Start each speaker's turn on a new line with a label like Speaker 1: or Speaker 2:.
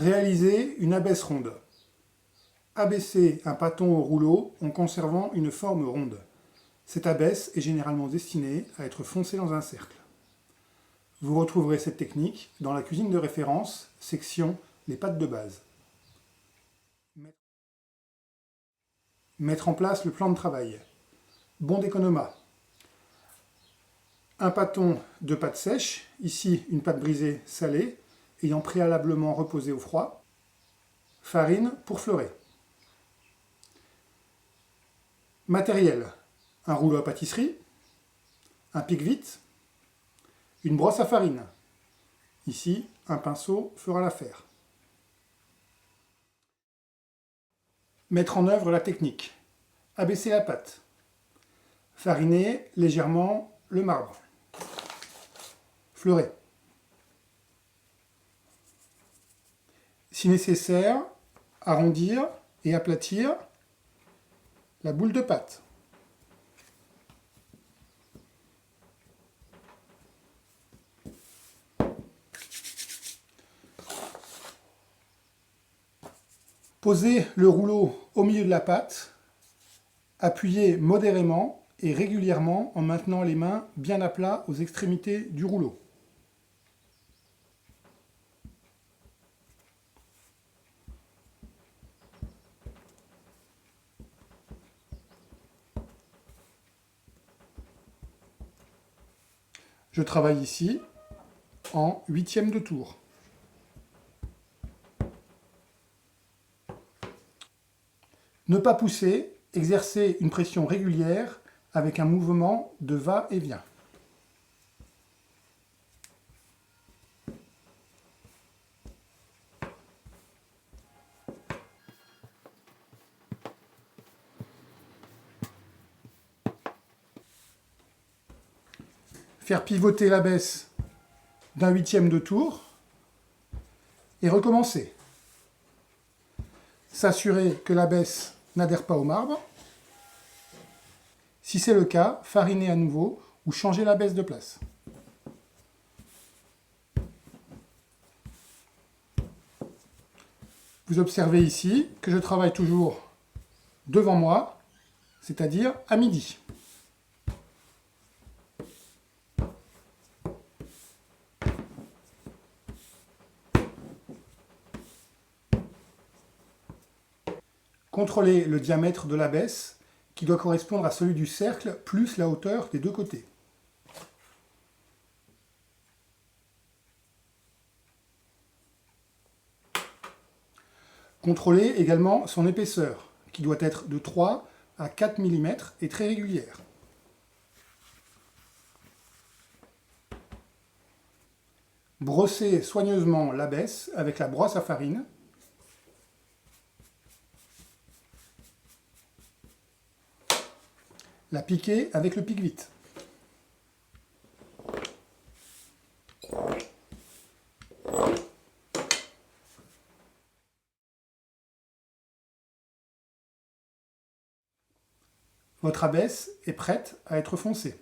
Speaker 1: Réaliser une abaisse ronde. Abaisser un pâton au rouleau en conservant une forme ronde. Cette abaisse est généralement destinée à être foncée dans un cercle. Vous retrouverez cette technique dans la cuisine de référence, section les pâtes de base. Mettre en place le plan de travail. Bon d'économat. Un pâton de pâte sèche, ici une pâte brisée salée, ayant préalablement reposé au froid. Farine pour fleurer. Matériel, un rouleau à pâtisserie, un pic-vite, une brosse à farine. Ici, un pinceau fera l'affaire. Mettre en œuvre la technique. Abaisser la pâte. Fariner légèrement le marbre. Fleurer. Si nécessaire, arrondir et aplatir la boule de pâte. Posez le rouleau au milieu de la pâte, appuyez modérément et régulièrement en maintenant les mains bien à plat aux extrémités du rouleau. Je travaille ici en 1/8 de tour. Ne pas pousser, exercer une pression régulière avec un mouvement de va-et-vient. Faire pivoter l'abaisse d'un 1/8 de tour et recommencer. S'assurer que l'abaisse n'adhère pas au marbre. Si c'est le cas, fariner à nouveau ou changer l'abaisse de place. Vous observez ici que je travaille toujours devant moi, c'est-à-dire à midi. Contrôlez le diamètre de l'abaisse qui doit correspondre à celui du cercle plus la hauteur des deux côtés. Contrôlez également son épaisseur qui doit être de 3 à 4 mm et très régulière. Brossez soigneusement l'abaisse avec la brosse à farine. La piquer avec le pic-vite. Votre abaisse est prête à être foncée.